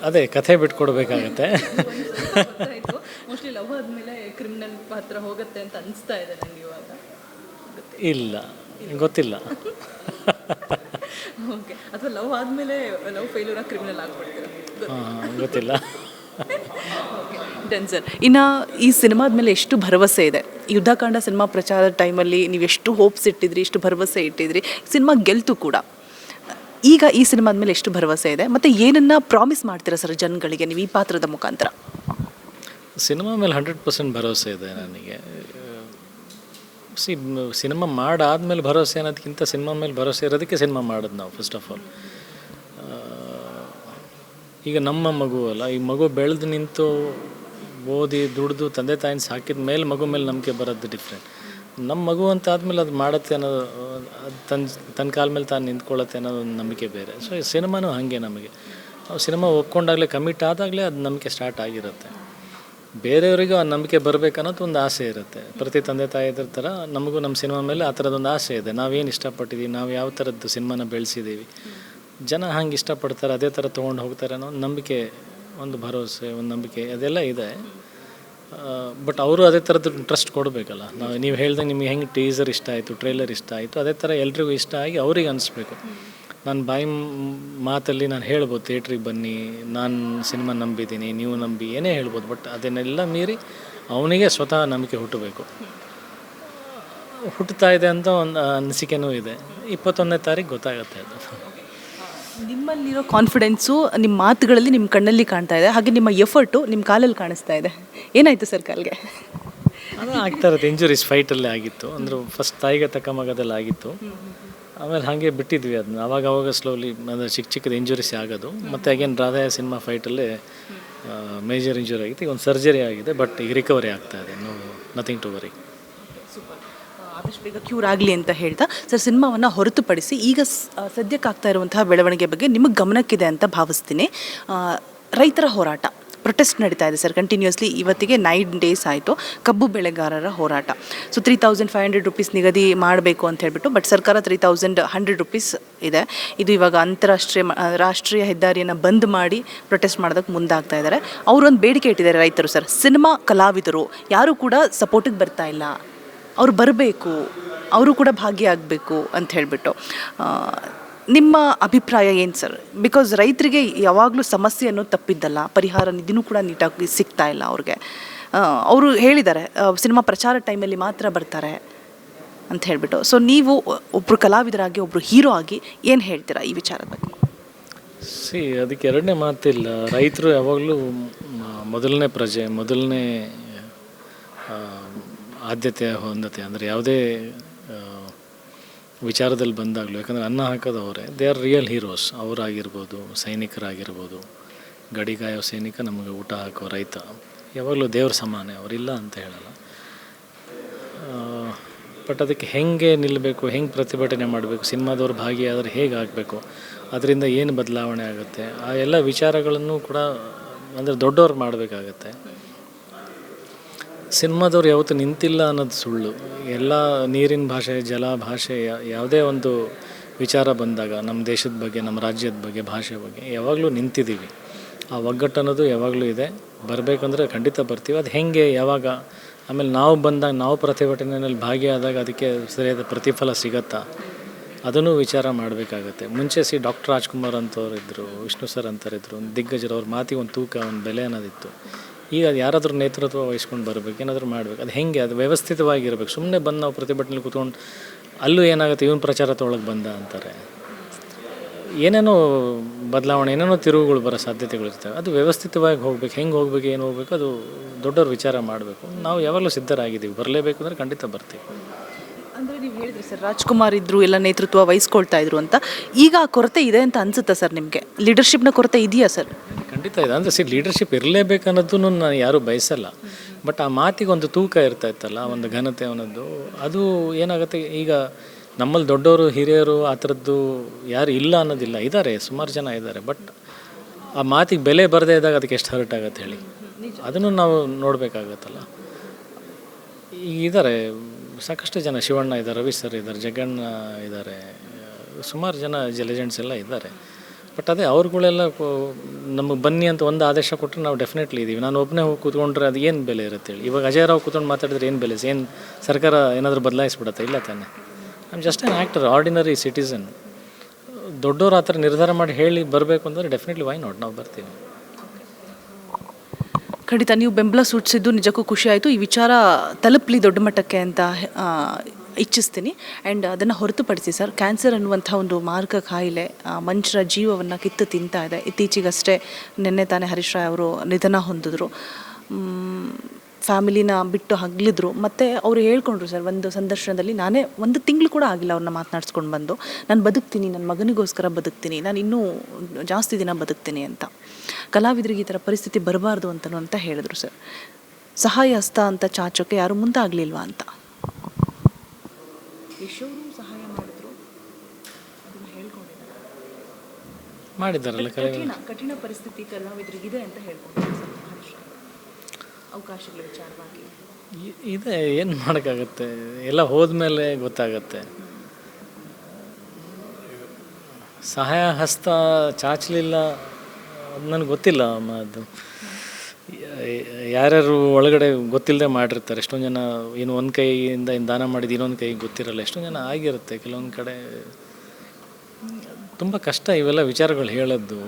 ಅದೇ ಕಥೆ ಬಿಟ್ಕೊಡ್ಬೇಕಾಗತ್ತೆ. ಮೋಸ್ಟ್ಲಿ ಲವ್ ಆದಮೇಲೆ ಕ್ರಿಮಿನಲ್ ಪಾತ್ರ ಹೋಗುತ್ತೆ ಅಂತ ಅನಿಸ್ತಾ ಇದೆ ನನಗೆ ಇವಾಗ. ಇಲ್ಲ, ಗೊತ್ತಿಲ್ಲ. ಓಕೆ, ಅಥವಾ ಲವ್ ಆದಮೇಲೆ ಲವ್ ಫೇಲ್ಯೂರ್ ಆಗಿ ಕ್ರಿಮಿನಲ್ ಆಗ್ಬಿಡ್ತೀರಾ? ಗೊತ್ತಿಲ್ಲ. Done sir. ಇನ್ನು ಈ ಸಿನಿಮಾದ ಮೇಲೆ ಎಷ್ಟು ಭರವಸೆ ಇದೆ? ಯುದ್ಧಕಾಂಡ ಸಿನಿಮಾ ಪ್ರಚಾರದ ಟೈಮಲ್ಲಿ ನೀವು ಎಷ್ಟು ಹೋಪ್ಸ್ ಇಟ್ಟಿದ್ರಿ, ಎಷ್ಟು ಭರವಸೆ ಇಟ್ಟಿದ್ರಿ, ಸಿನಿಮಾ ಗೆಲ್ತು ಕೂಡ. ಈಗ ಈ ಸಿನಿಮಾದ ಮೇಲೆ ಎಷ್ಟು ಭರವಸೆ ಇದೆ ಮತ್ತು ಏನನ್ನ ಪ್ರಾಮಿಸ್ ಮಾಡ್ತೀರಾ ಸರ್ ಜನಗಳಿಗೆ ನೀವು ಈ ಪಾತ್ರದ ಮುಖಾಂತರ? ಸಿನಿಮಾ ಮೇಲೆ 100% ಭರವಸೆ ಇದೆ ನನಗೆ. ಸಿನಿಮಾ ಮಾಡಾದ್ಮೇಲೆ ಭರವಸೆ ಅನ್ನೋದಕ್ಕಿಂತ ಸಿನಿಮಾ ಮೇಲೆ ಭರವಸೆ ಇರೋದಕ್ಕೆ ಸಿನಿಮಾ ಮಾಡೋದು ನಾವು ಫಸ್ಟ್ ಆಫ್ ಆಲ್. ಈಗ ನಮ್ಮ ಮಗು ಅಲ್ಲ, ಈ ಮಗು ಬೆಳೆದು ನಿಂತು ಓದಿ ದುಡ್ದು ತಂದೆ ತಾಯಿನ ಸಾಕಿದ ಮೇಲೆ ಮಗು ಮೇಲೆ ನಂಬಿಕೆ ಬರೋದು ಡಿಫ್ರೆಂಟ್. ನಮ್ಮ ಮಗು ಅಂತ ಆದಮೇಲೆ ಅದು ಮಾಡುತ್ತೆ ಅನ್ನೋದು, ಅದು ತನ್ನ ಕಾಲ ಮೇಲೆ ತಾನು ನಿಂತ್ಕೊಳ್ಳುತ್ತೆ ಅನ್ನೋದು ಒಂದು ನಂಬಿಕೆ ಬೇರೆ. ಸೊ ಈ ಸಿನಿಮಾನೂ ಹಾಗೆ, ನಮಗೆ ನಾವು ಸಿನಿಮಾ ಒಪ್ಕೊಂಡಾಗಲೇ ಕಮಿಟ್ ಆದಾಗಲೇ ಅದು ನಂಬಿಕೆ ಸ್ಟಾರ್ಟ್ ಆಗಿರುತ್ತೆ. ಬೇರೆಯವರಿಗೂ ಆ ನಂಬಿಕೆ ಬರಬೇಕನ್ನೋದು ಒಂದು ಆಸೆ ಇರುತ್ತೆ. ಪ್ರತಿ ತಂದೆ ತಾಯಿದ್ರ ಥರ ನಮಗೂ ನಮ್ಮ ಸಿನಿಮಾ ಮೇಲೆ ಆ ಥರದೊಂದು ಆಸೆ ಇದೆ. ನಾವೇನು ಇಷ್ಟಪಟ್ಟಿದ್ದೀವಿ, ನಾವು ಯಾವ ಥರದ್ದು ಸಿನಿಮಾನ ಬೆಳೆಸಿದ್ದೀವಿ, ಜನ ಹಂಗೆ ಇಷ್ಟಪಡ್ತಾರೆ, ಅದೇ ಥರ ತೊಗೊಂಡು ಹೋಗ್ತಾರೆ ಅನ್ನೋ ಒಂದು ನಂಬಿಕೆ, ಒಂದು ಭರವಸೆ, ಒಂದು ನಂಬಿಕೆ ಅದೆಲ್ಲ ಇದೆ. ಬಟ್ ಅವರು ಅದೇ ಥರದ್ದು ಟ್ರಸ್ಟ್ ಕೊಡಬೇಕಲ್ಲ. ನೀವು ಹೇಳ್ದಂಗೆ ನಿಮಗೆ ಹೆಂಗೆ ಟೀಸರ್ ಇಷ್ಟ ಆಯಿತು, ಟ್ರೇಲರ್ ಇಷ್ಟ ಆಯಿತು, ಅದೇ ಥರ ಎಲ್ರಿಗೂ ಇಷ್ಟ ಆಗಿ ಅವ್ರಿಗೆ ಅನಿಸ್ಬೇಕು. ನಾನು ಬಾಯಿ ಮಾತಲ್ಲಿ ನಾನು ಹೇಳ್ಬೋದು, ಥಿಯೇಟ್ರಿಗೆ ಬನ್ನಿ, ನಾನು ಸಿನಿಮಾ ನಂಬಿದ್ದೀನಿ, ನೀವು ನಂಬಿ, ಏನೇ ಹೇಳ್ಬೋದು. ಬಟ್ ಅದನ್ನೆಲ್ಲ ಮೀರಿ ಅವನಿಗೆ ಸ್ವತಃ ನಂಬಿಕೆ ಹುಟ್ಟಬೇಕು. ಹುಟ್ಟುತ್ತಾ ಇದೆ ಅಂತ ಒಂದು ಅನಿಸಿಕೆನೂ ಇದೆ. 21ನೇ ತಾರೀಕು ಗೊತ್ತಾಗುತ್ತೆ ಅದು. ನಿಮ್ಮಲ್ಲಿರೋ ಕಾನ್ಫಿಡೆನ್ಸು ನಿಮ್ಮ ಮಾತುಗಳಲ್ಲಿ, ನಿಮ್ಮ ಕಣ್ಣಲ್ಲಿ ಕಾಣ್ತಾ ಇದೆ, ಹಾಗೆ ನಿಮ್ಮ ಎಫರ್ಟು ನಿಮ್ಮ ಕಾಲಲ್ಲಿ ಕಾಣಿಸ್ತಾ ಇದೆ. ಏನಾಯಿತು ಸರ್ ಕಾಲ್ಗೆ? ಅದು ಆಗ್ತಾ ಇರುತ್ತೆ. ಇಂಜುರೀಸ್ ಫೈಟಲ್ಲೇ ಆಗಿತ್ತು. ಅಂದ್ರೆ ಫಸ್ಟ್ ತಾಯಿಗೆ ತಕ್ಕ ಮಗದಲ್ಲಿ ಆಗಿತ್ತು. ಆಮೇಲೆ ಹಾಗೆ ಬಿಟ್ಟಿದ್ವಿ ಅದನ್ನ. ಅವಾಗ ಸ್ಲೋಲಿ ಅಂದರೆ ಚಿಕ್ಕದ ಇಂಜುರೀಸ್ ಆಗೋದು. ಮತ್ತು ಅಗೇನ್ ರಾಧಾಯ ಸಿನಿಮಾ ಫೈಟಲ್ಲೇ ಮೇಜರ್ ಇಂಜುರಿ ಆಗಿತ್ತು. ಈಗ ಒಂದು ಸರ್ಜರಿ ಆಗಿದೆ, ಬಟ್ ಈಗ ರಿಕವರಿ ಆಗ್ತಾ ಇದೆ. Nothing to worry. ಆದಷ್ಟು ಬೇಗ ಕ್ಯೂರ್ ಆಗಲಿ ಅಂತ ಹೇಳ್ತಾ ಸರ್, ಸಿನಿಮಾವನ್ನು ಹೊರತುಪಡಿಸಿ ಈಗ ಸದ್ಯಕ್ಕೆ ಆಗ್ತಾ ಇರುವಂತಹ ಬೆಳವಣಿಗೆ ಬಗ್ಗೆ ನಿಮಗೆ ಗಮನಕ್ಕಿದೆ ಅಂತ ಭಾವಿಸ್ತೀನಿ. ರೈತರ ಹೋರಾಟ ಪ್ರೊಟೆಸ್ಟ್ ನಡೀತಾ ಇದೆ ಸರ್ ಕಂಟಿನ್ಯೂಸ್ಲಿ. ಇವತ್ತಿಗೆ 9 days ಆಯಿತು. ಕಬ್ಬು ಬೆಳೆಗಾರರ ಹೋರಾಟ. ಸೊ 3500 ರೂಪೀಸ್ ನಿಗದಿ ಮಾಡಬೇಕು ಅಂತ ಹೇಳ್ಬಿಟ್ಟು, ಬಟ್ ಸರ್ಕಾರ 3100 ರೂಪೀಸ್ ಇದೆ. ಇದು ಇವಾಗ ರಾಷ್ಟ್ರೀಯ ಹೆದ್ದಾರಿಯನ್ನು ಬಂದ್ ಮಾಡಿ ಪ್ರೊಟೆಸ್ಟ್ ಮಾಡೋದಕ್ಕೆ ಮುಂದಾಗ್ತಾ ಇದ್ದಾರೆ. ಅವರೊಂದು ಬೇಡಿಕೆ ಇಟ್ಟಿದ್ದಾರೆ ರೈತರು ಸರ್. ಸಿನಿಮಾ ಕಲಾವಿದರು ಯಾರೂ ಕೂಡ ಸಪೋರ್ಟಿಗೆ ಬರ್ತಾ ಇಲ್ಲ, ಅವ್ರು ಬರಬೇಕು, ಅವರು ಕೂಡ ಭಾಗಿಯಾಗಬೇಕು ಅಂತ ಹೇಳಿಬಿಟ್ಟು. ನಿಮ್ಮ ಅಭಿಪ್ರಾಯ ಏನು ಸರ್? ಬಿಕಾಸ್ ರೈತರಿಗೆ ಯಾವಾಗಲೂ ಸಮಸ್ಯೆ ಅನ್ನೋದು ತಪ್ಪಿದ್ದಲ್ಲ, ಪರಿಹಾರ ನಿಧಿನೂ ಕೂಡ ನೀಟಾಗಿ ಸಿಗ್ತಾ ಇಲ್ಲ ಅವ್ರಿಗೆ. ಅವರು ಹೇಳಿದ್ದಾರೆ ಸಿನಿಮಾ ಪ್ರಚಾರ ಟೈಮಲ್ಲಿ ಮಾತ್ರ ಬರ್ತಾರೆ ಅಂತ ಹೇಳಿಬಿಟ್ಟು. ಸೊ ನೀವು ಒಬ್ಬರು ಕಲಾವಿದರಾಗಿ, ಒಬ್ಬರು ಹೀರೋ ಆಗಿ ಏನು ಹೇಳ್ತೀರಾ ಈ ವಿಚಾರದ ಬಗ್ಗೆ? ಅದಕ್ಕೆ ಎರಡನೇ ಮಾತಿಲ್ಲ. ರೈತರು ಯಾವಾಗಲೂ ಮೊದಲನೇ ಪ್ರಜೆ, ಮೊದಲನೇ ಆದ್ಯತೆ ಹೊಂದತೆ. ಅಂದರೆ ಯಾವುದೇ ವಿಚಾರದಲ್ಲಿ ಬಂದಾಗಲೂ, ಯಾಕಂದರೆ ಅನ್ನ ಹಾಕೋದು ಅವರೇ. They are real heroes. ಅವರಾಗಿರ್ಬೋದು, ಸೈನಿಕರಾಗಿರ್ಬೋದು. ಗಡಿಗಾಯೋ ಸೈನಿಕ ನಮಗೆ ಊಟ ಹಾಕೋ ರೈತ ಯಾವಾಗಲೂ ದೇವ್ರ ಸಮಾನೆ, ಅವರಿಲ್ಲ ಅಂತ ಹೇಳಲ್ಲ. ಬಟ್ ಅದಕ್ಕೆ ಹೇಗೆ ನಿಲ್ಲಬೇಕು, ಹೆಂಗೆ ಪ್ರತಿಭಟನೆ ಮಾಡಬೇಕು, ಸಿನಿಮಾದವ್ರು ಭಾಗಿಯಾದರೆ ಹೇಗೆ ಆಗಬೇಕು, ಅದರಿಂದ ಏನು ಬದಲಾವಣೆ ಆಗುತ್ತೆ, ಆ ಎಲ್ಲ ವಿಚಾರಗಳನ್ನು ಕೂಡ ಅಂದರೆ ದೊಡ್ಡವ್ರು ಮಾಡಬೇಕಾಗತ್ತೆ. ಸಿನಿಮಾದವ್ರು ಯಾವತ್ತೂ ನಿಂತಿಲ್ಲ ಅನ್ನೋದು ಸುಳ್ಳು. ಎಲ್ಲ ನೀರಿನ ಭಾಷೆ, ಜಲ ಭಾಷೆ, ಯಾವುದೇ ಒಂದು ವಿಚಾರ ಬಂದಾಗ ನಮ್ಮ ದೇಶದ ಬಗ್ಗೆ, ನಮ್ಮ ರಾಜ್ಯದ ಬಗ್ಗೆ, ಭಾಷೆ ಬಗ್ಗೆ ಯಾವಾಗಲೂ ನಿಂತಿದ್ದೀವಿ. ಆ ಒಗ್ಗಟ್ಟು ಅನ್ನೋದು ಯಾವಾಗಲೂ ಇದೆ. ಬರಬೇಕಂದ್ರೆ ಖಂಡಿತ ಬರ್ತೀವಿ. ಅದು ಹೇಗೆ, ಯಾವಾಗ, ಆಮೇಲೆ ನಾವು ಬಂದಾಗ, ನಾವು ಪ್ರತಿಭಟನೆಯಲ್ಲಿ ಭಾಗಿಯಾದಾಗ ಅದಕ್ಕೆ ಸರಿಯಾದ ಪ್ರತಿಫಲ ಸಿಗತ್ತಾ, ಅದನ್ನು ವಿಚಾರ ಮಾಡಬೇಕಾಗತ್ತೆ. ಮುಂಚೆ ಡಾಕ್ಟರ್ ರಾಜ್ಕುಮಾರ್ ಅಂತವ್ರು ಇದ್ದರು, ವಿಷ್ಣು ಸರ್ ಅಂತರಿದ್ದರು, ಒಂದು ದಿಗ್ಗಜರು. ಅವ್ರ ಮಾತಿಗೆ ಒಂದು ತೂಕ, ಒಂದು ಬೆಲೆ ಅನ್ನೋದಿತ್ತು. ಈಗ ಯಾರಾದರೂ ನೇತೃತ್ವ ವಹಿಸ್ಕೊಂಡು ಬರಬೇಕು, ಏನಾದರೂ ಮಾಡಬೇಕು. ಅದು ಹೇಗೆ, ಅದು ವ್ಯವಸ್ಥಿತವಾಗಿರ್ಬೇಕು. ಸುಮ್ಮನೆ ಬಂದು ನಾವು ಪ್ರತಿಭಟನೆಯಲ್ಲಿ ಕೂತ್ಕೊಂಡು ಅಲ್ಲೂ ಏನಾಗುತ್ತೆ, ಇವನು ಪ್ರಚಾರ ತೊಗೊಳಕ್ಕೆ ಬಂದ ಅಂತಾರೆ. ಏನೇನೋ ಬದಲಾವಣೆ, ಏನೇನೋ ತಿರುವುಗಳು ಬರೋ ಸಾಧ್ಯತೆಗಳಿರ್ತವೆ. ಅದು ವ್ಯವಸ್ಥಿತವಾಗಿ ಹೋಗ್ಬೇಕು. ಹೆಂಗೆ ಹೋಗ್ಬೇಕು, ಏನು ಹೋಗ್ಬೇಕು, ಅದು ದೊಡ್ಡವ್ರು ವಿಚಾರ ಮಾಡಬೇಕು. ನಾವು ಯಾವಾಗಲೂ ಸಿದ್ಧರಾಗಿದ್ದೀವಿ. ಬರಲೇಬೇಕು ಅಂದರೆ ಖಂಡಿತ ಬರ್ತೀವಿ. ಅಂದರೆ ನೀವು ಹೇಳಿದ್ರಿ ಸರ್, ರಾಜ್ಕುಮಾರ್ ಇದ್ದರು, ಎಲ್ಲ ನೇತೃತ್ವ ವಹಿಸ್ಕೊಳ್ತಾ ಇದ್ರು ಅಂತ. ಈಗ ಆ ಕೊರತೆ ಇದೆ ಅಂತ ಅನಿಸುತ್ತಾ ಸರ್ ನಿಮಗೆ? ಲೀಡರ್ಶಿಪ್ನ ಕೊರತೆ ಇದೆಯಾ ಸರ್? ಖಂಡಿತ ಇದೆ. ಅಂದರೆ ಲೀಡರ್ಶಿಪ್ ಇರಲೇಬೇಕು ಅನ್ನೋದನ್ನು ನಾನು ಯಾರೂ ಬಯಸಲ್ಲ. ಬಟ್ ಆ ಮಾತಿಗೆ ಒಂದು ತೂಕ ಇರ್ತಾ ಇತ್ತಲ್ಲ, ಒಂದು ಘನತೆ ಅನ್ನೋದು, ಅದು ಏನಾಗುತ್ತೆ, ಈಗ ನಮ್ಮಲ್ಲಿ ದೊಡ್ಡವರು, ಹಿರಿಯರು ಆ ಥರದ್ದು ಯಾರು ಇಲ್ಲ ಅನ್ನೋದಿಲ್ಲ. ಇದ್ದಾರೆ, ಸುಮಾರು ಜನ ಇದ್ದಾರೆ. ಬಟ್ ಆ ಮಾತಿಗೆ ಬೆಲೆ ಬರದೇ ಇದ್ದಾಗ ಅದಕ್ಕೆ ಎಷ್ಟು ಹರ್ಟ್ ಆಗುತ್ತೆ ಹೇಳಿ. ಅದನ್ನು ನಾವು ನೋಡಬೇಕಾಗತ್ತಲ್ಲ. ಈಗ ಇದ್ದಾರೆ ಸಾಕಷ್ಟು ಜನ. ಶಿವಣ್ಣ ಇದ್ದಾರೆ, ರವಿ ಸರ್ ಇದ್ದಾರೆ, ಜಗಣ್ಣ ಇದ್ದಾರೆ, ಸುಮಾರು ಜನ ಲೆಜೆಂಡ್ಸ್ ಎಲ್ಲ ಇದ್ದಾರೆ. ಬಟ್ ಅದೇ ಅವ್ರುಗಳೆಲ್ಲ ನಮಗೆ ಬನ್ನಿ ಅಂತ ಒಂದು ಆದೇಶ ಕೊಟ್ಟರೆ ನಾವು ಡೆಫಿನೆಟ್ಲಿ ಇದ್ದೀವಿ. ನಾನು ಒಬ್ಬನೇ ಹೋಗಿ ಕೂತ್ಕೊಂಡ್ರೆ ಅದು ಏನು ಬೆಲೆ ಇರುತ್ತೆ ಹೇಳಿ. ಇವಾಗ ಅಜಯ್ ರಾವ್ ಕೂತ್ಕೊಂಡು ಮಾತಾಡಿದ್ರೆ ಏನು ಬೆಲೆ, ಏನು ಸರ್ಕಾರ ಏನಾದರೂ ಬದಲಾಯಿಸ್ಬಿಡುತ್ತೆ? ಇಲ್ಲ ತಾನೆ. I am just an actor, ordinary citizen. ದೊಡ್ಡವರು ಆ ಥರ ನಿರ್ಧಾರ ಮಾಡಿ ಹೇಳಿ ಬರಬೇಕು ಅಂದರೆ ಡೆಫಿನೆಟ್ಲಿ ವೈ ನಾಟ್, ನಾವು ಬರ್ತೀವಿ. ಖಂಡಿತ ನೀವು ಬೆಂಬಲ ಸೂಚಿಸಿದ್ದು ನಿಜಕ್ಕೂ ಖುಷಿ ಆಯಿತು. ಈ ವಿಚಾರ ತಲುಪಲಿ ದೊಡ್ಡ ಮಟ್ಟಕ್ಕೆ ಅಂತ ಇಚ್ಛಿಸ್ತೀನಿ. ಆ್ಯಂಡ್ ಅದನ್ನು ಹೊರತುಪಡಿಸಿ ಸರ್, ಕ್ಯಾನ್ಸರ್ ಅನ್ನುವಂಥ ಒಂದು ಮಾರಕ ಕಾಯಿಲೆ ಮನುಷ್ಯರ ಜೀವವನ್ನು ಕಿತ್ತು ತಿಂತಾ ಇದೆ. ಇತ್ತೀಚೆಗಷ್ಟೇ ನಿನ್ನೆ ತಾನೇ ಹರೀಶ್ ರಾಯ್ ಅವರು ನಿಧನ ಹೊಂದಿದ್ರು. ಫ್ಯಾಮಿಲಿನ ಬಿಟ್ಟು ಹಗ್ಲಿದ್ರು. ಮತ್ತು ಅವರು ಹೇಳ್ಕೊಂಡ್ರು ಸರ್ ಒಂದು ಸಂದರ್ಶನದಲ್ಲಿ, ನಾನೇ 1 ತಿಂಗಳು ಕೂಡ ಆಗಿಲ್ಲ ಅವ್ರನ್ನ ಮಾತನಾಡ್ಸ್ಕೊಂಡು ಬಂದು, ನಾನು ಬದುಕ್ತೀನಿ, ನನ್ನ ಮಗನಿಗೋಸ್ಕರ ಬದುಕ್ತೀನಿ, ನಾನು ಇನ್ನೂ ಜಾಸ್ತಿ ದಿನ ಬದುಕ್ತೀನಿ ಅಂತ. ಕಲಾವಿದರಿಗೆ ಈ ಥರ ಪರಿಸ್ಥಿತಿ ಬರಬಾರ್ದು ಅಂತ ಹೇಳಿದ್ರು ಸರ್. ಸಹಾಯ ಹಸ್ತ ಅಂತ ಚಾಚೋಕ್ಕೆ ಯಾರು ಮುಂದಾಗಲಿಲ್ವಾ ಅಂತ. ಸಹಾಯ ಮಾಡಿದ್ರು, ಅದನ್ನು ಹೇಳ್ಕೊಂಡಿದ್ದಾರೆ. ಮಾಡಿದ್ದಾರಲ್ಲ ಕಠಿಣ ಪರಿಸ್ಥಿತಿ ಕಲಾವಿದರಿಗಿದೆ ಅಂತ ಹೇಳ್ಕೊಂಡಿದ್ದಾರೆ ಸರ್ ಹರೀಶ್ ರಾಯ್. ಅವಕಾಶಗಳ ವಿಚಾರವಾಗಿ? ಇದೆ, ಏನು ಮಾಡೋಕ್ಕಾಗತ್ತೆ, ಎಲ್ಲ ಹೋದ್ಮೇಲೆ ಗೊತ್ತಾಗತ್ತೆ. ಸಹಾಯ ಹಸ್ತ ಚಾಚಲಿಲ್ಲ ಅದು ನನಗೆ ಗೊತ್ತಿಲ್ಲ ಅದು ಯಾರ್ಯಾರು ಒಳಗಡೆ ಗೊತ್ತಿಲ್ಲದೆ ಮಾಡಿರ್ತಾರೆ. ಎಷ್ಟೊಂದು ಜನ ಏನು ಒಂದು ಕೈಯಿಂದ ದಾನ ಮಾಡಿದ್ದು ಇನ್ನೊಂದು ಕೈಗೆ ಗೊತ್ತಿರಲ್ಲ. ಎಷ್ಟೊಂದು ಜನ ಆಗಿರುತ್ತೆ. ಕೆಲವೊಂದು ಕಡೆ ತುಂಬ ಕಷ್ಟ ಇವೆಲ್ಲ ವಿಚಾರಗಳು ಹೇಳೋದು.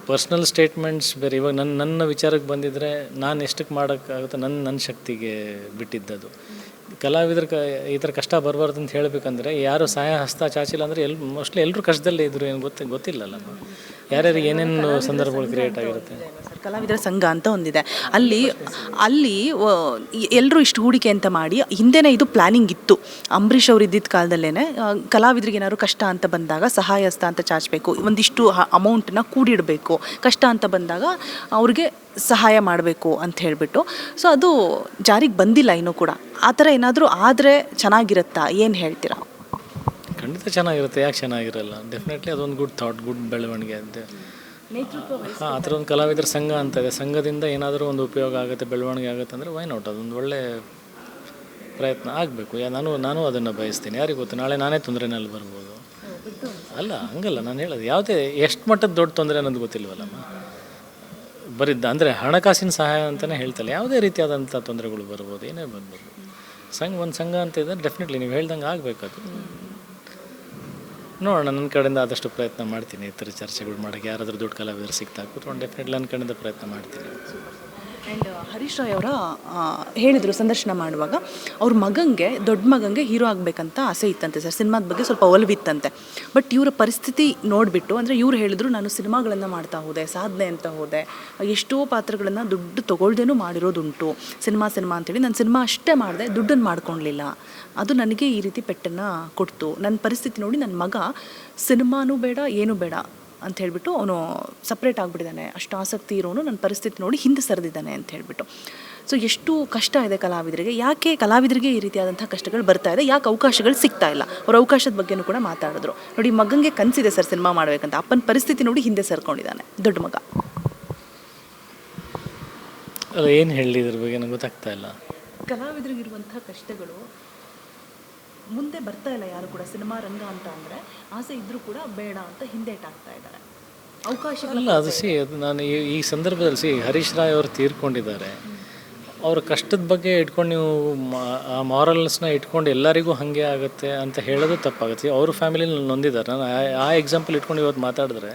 ಪರ್ಸ್ನಲ್ ಸ್ಟೇಟ್ಮೆಂಟ್ಸ್ ಬೇರೆ. ಇವಾಗ ನನ್ನ ವಿಚಾರಕ್ಕೆ ಬಂದಿದ್ದರೆ ನಾನು ಎಷ್ಟಕ್ಕೆ ಮಾಡೋಕ್ಕಾಗುತ್ತೆ ನನ್ನ ಶಕ್ತಿಗೆ ಬಿಟ್ಟಿದ್ದದು. ಕಲಾವಿದ್ರ ಈ ಥರ ಕಷ್ಟ ಬರಬಾರ್ದು ಅಂತ ಹೇಳಬೇಕಂದ್ರೆ ಯಾರು ಸಹಾಯ ಹಸ್ತ ಚಾಚಿಲ್ಲ ಅಂದರೆ ಮೋಸ್ಟ್ಲಿ ಎಲ್ಲರೂ ಕಷ್ಟದಲ್ಲೇ ಇದ್ರು. ಏನು ಗೊತ್ತಿಲ್ಲಲ್ಲ ಯಾರ್ಯಾರಿಗೆ ಏನೇನು ಸಂದರ್ಭಗಳು ಕ್ರಿಯೇಟ್ ಆಗಿರುತ್ತೆ. ಕಲಾವಿದರ ಸಂಘ ಅಂತ ಒಂದಿದೆ. ಅಲ್ಲಿ ಎಲ್ಲರೂ ಇಷ್ಟು ಹೂಡಿಕೆ ಅಂತ ಮಾಡಿ ಹಿಂದೆನೇ ಇದು ಪ್ಲ್ಯಾನಿಂಗ್ ಇತ್ತು. ಅಂಬರೀಷ್ ಅವರು ಇದ್ದಿದ್ದ ಕಾಲದಲ್ಲೇ ಕಲಾವಿದರಿಗೆ ಏನಾದ್ರು ಕಷ್ಟ ಅಂತ ಬಂದಾಗ ಸಹಾಯ ಹಸ್ತ ಅಂತ ಚಾಚಬೇಕು, ಒಂದಿಷ್ಟು ಅಮೌಂಟನ್ನ ಕೂಡಿಡಬೇಕು, ಕಷ್ಟ ಅಂತ ಬಂದಾಗ ಅವ್ರಿಗೆ ಸಹಾಯ ಮಾಡಬೇಕು ಅಂತ ಹೇಳಿಬಿಟ್ಟು. ಸೊ ಅದು ಜಾರಿಗೆ ಬಂದಿಲ್ಲ ಇನ್ನೂ ಕೂಡ. ಆ ಥರ ಏನಾದರೂ ಆದರೆ ಚೆನ್ನಾಗಿರುತ್ತಾ, ಏನು ಹೇಳ್ತೀರಾ? ಖಂಡಿತ ಚೆನ್ನಾಗಿರುತ್ತೆ, ಯಾಕೆ ಚೆನ್ನಾಗಿರಲ್ಲ. ಡೆಫಿನೆಟ್ಲಿ ಅದೊಂದು ಗುಡ್ ಥಾಟ್, ಗುಡ್ ಬೆಳವಣಿಗೆ ಅಂತ. ಹಾಂ, ಆ ಥರ ಒಂದು ಕಲಾವಿದರ ಸಂಘ ಅಂತ ಇದೆ. ಸಂಘದಿಂದ ಏನಾದರೂ ಒಂದು ಉಪಯೋಗ ಆಗುತ್ತೆ, ಬೆಳವಣಿಗೆ ಆಗುತ್ತೆ ಅಂದರೆ ವೈ ನಾಟ್, ಅದೊಂದು ಒಳ್ಳೆ ಪ್ರಯತ್ನ ಆಗಬೇಕು. ನಾನು ಅದನ್ನು ಬಯಸ್ತೀನಿ. ಯಾರಿಗೆ ಗೊತ್ತು, ನಾಳೆ ನಾನೇ ತೊಂದರೆನಲ್ಲಿ ಬರ್ಬೋದು. ಅಲ್ಲ ಹಂಗಲ್ಲ ನಾನು ಹೇಳೋದು. ಯಾವುದೇ ಎಷ್ಟು ಮಟ್ಟದ ದೊಡ್ಡ ತೊಂದರೆ ಅನ್ನೋದು ಗೊತ್ತಿಲ್ವಲ್ಲಮ್ಮ. ಅಂದರೆ ಹಣಕಾಸಿನ ಸಹಾಯ ಅಂತಲೇ ಹೇಳ್ತಲ್ಲ, ಯಾವುದೇ ರೀತಿಯಾದಂಥ ತೊಂದರೆಗಳು ಬರ್ಬೋದು, ಏನೇ ಬರ್ಬೋದು. ಒಂದು ಸಂಘ ಅಂತ ಇದ್ದರೆ ಡೆಫಿನೆಟ್ಲಿ ನೀವು ಹೇಳ್ದಂಗೆ ಆಗಬೇಕದು. ನೋಡೋಣ, ನನ್ನ ಕಡೆಯಿಂದ ಆದಷ್ಟು ಪ್ರಯತ್ನ ಮಾಡ್ತೀನಿ ಈ ಥರ ಚರ್ಚೆಗಳು ಮಾಡೋಕ್ಕೆ. ಯಾರಾದರೂ ದೊಡ್ಡ ಕಲಾವಿದರು ಸಿಗ್ತಾ ಕೂತ್ಕೊಂಡು ಡೆಫಿನೆಟ್ಲಿ ನನ್ನ ಕಡೆಯಿಂದ ಪ್ರಯತ್ನ ಮಾಡ್ತೀನಿ. ಆ್ಯಂಡ್ ಹರೀಶ್ ರಾಯ್ ಅವರ ಹೇಳಿದರು ಸಂದರ್ಶನ ಮಾಡುವಾಗ, ಅವ್ರ ಮಗಂಗೆ, ದೊಡ್ಡ ಮಗಂಗೆ ಹೀರೋ ಆಗಬೇಕಂತ ಆಸೆ ಇತ್ತಂತೆ ಸರ್. ಸಿನಿಮಾದ ಬಗ್ಗೆ ಸ್ವಲ್ಪ ಒಲವಿತ್ತಂತೆ. ಬಟ್ ಇವರ ಪರಿಸ್ಥಿತಿ ನೋಡಿಬಿಟ್ಟು, ಅಂದರೆ ಇವ್ರು ಹೇಳಿದ್ರು, ನಾನು ಸಿನಿಮಾಗಳನ್ನು ಮಾಡ್ತಾ ಹೋದೆ, ಸಾಧನೆ ಅಂತ ಹೋದೆ, ಎಷ್ಟೋ ಪಾತ್ರಗಳನ್ನು ದುಡ್ಡು ತೊಗೊಳ್ದೇನೂ ಮಾಡಿರೋದುಂಟು. ಸಿನಿಮಾ ಅಂತೇಳಿ ನಾನು ಸಿನಿಮಾ ಅಷ್ಟೇ ಮಾಡಿದೆ, ದುಡ್ಡನ್ನು ಮಾಡ್ಕೊಳ್ಲಿಲ್ಲ. ಅದು ನನಗೆ ಈ ರೀತಿ ಪೆಟ್ಟನ್ನು ಕೊಡ್ತು. ನನ್ನ ಪರಿಸ್ಥಿತಿ ನೋಡಿ ನನ್ನ ಮಗ ಸಿನಿಮಾನೂ ಬೇಡ ಏನೂ ಬೇಡ ಅಂತ ಹೇಳಿಬಿಟ್ಟು ಅವನು ಸಪ್ರೇಟ್ ಆಗಿಬಿಟ್ಟಿದ್ದಾನೆ. ಅಷ್ಟು ಆಸಕ್ತಿ ಇರೋನು ನನ್ನ ಪರಿಸ್ಥಿತಿ ನೋಡಿ ಹಿಂದೆ ಸರಿದಿದ್ದಾನೆ ಅಂತ ಹೇಳಿಬಿಟ್ಟು. ಸೊ ಎಷ್ಟು ಕಷ್ಟ ಇದೆ ಕಲಾವಿದರಿಗೆ. ಯಾಕೆ ಕಲಾವಿದರಿಗೆ ಈ ರೀತಿಯಾದಂಥ ಕಷ್ಟಗಳು ಬರ್ತಾ ಇದೆ, ಯಾಕೆ ಅವಕಾಶಗಳು ಸಿಗ್ತಾ ಇಲ್ಲ? ಅವ್ರ ಅವಕಾಶದ ಬಗ್ಗೆನೂ ಕೂಡ ಮಾತಾಡಿದ್ರು. ನೋಡಿ, ಮಗಂಗೆ ಕನಸಿದೆ ಸರ್ ಸಿನಿಮಾ ಮಾಡಬೇಕಂತ, ಅಪ್ಪನ ಪರಿಸ್ಥಿತಿ ನೋಡಿ ಹಿಂದೆ ಸರ್ಕೊಂಡಿದ್ದಾನೆ ದೊಡ್ಡ ಮಗ. ಅಲ್ಲ, ಏನು ಹೇಳಿ ಇದ್ರ ಬಗ್ಗೆ ನನಗೆ ಗೊತ್ತಾಗ್ತಾ ಇಲ್ಲ. ಕಲಾವಿದರಿಗಿರುವಂಥ ಕಷ್ಟಗಳು ಮುಂದೆ ಬರ್ತಾ ಇಲ್ಲ. ಯಾರು ಕೂಡ ಸಿನಿಮಾ ರಂಗ ಅಂತ ಅಂದರೆ ಆಸೆ ಇದ್ದರೂ ಕೂಡ ಬೇಡ ಅಂತ ಹಿಂದೇಟಾಗ್ತಾ ಇದ್ದಾರೆ. ಅವಕಾಶಗಳಲ್ಲ ಅದು ಅದು ನಾನು ಈ ಸಂದರ್ಭದಲ್ಲಿ ಹರೀಶ್ ರಾಯ್ ಅವರು ತೀರ್ಕೊಂಡಿದ್ದಾರೆ. ಅವ್ರ ಕಷ್ಟದ ಬಗ್ಗೆ ಇಟ್ಕೊಂಡು ನೀವು ಆ ಮಾರಲ್ಸ್ನ ಇಟ್ಕೊಂಡು ಎಲ್ಲರಿಗೂ ಹಾಗೆ ಆಗುತ್ತೆ ಅಂತ ಹೇಳೋದು ತಪ್ಪಾಗುತ್ತೆ. ಅವ್ರ ಫ್ಯಾಮಿಲಿನಲ್ಲಿ ನೊಂದಿದ್ದಾರೆ. ನಾನು ಆ ಎಕ್ಸಾಂಪಲ್ ಇಟ್ಕೊಂಡು ಇವತ್ತು ಮಾತಾಡಿದ್ರೆ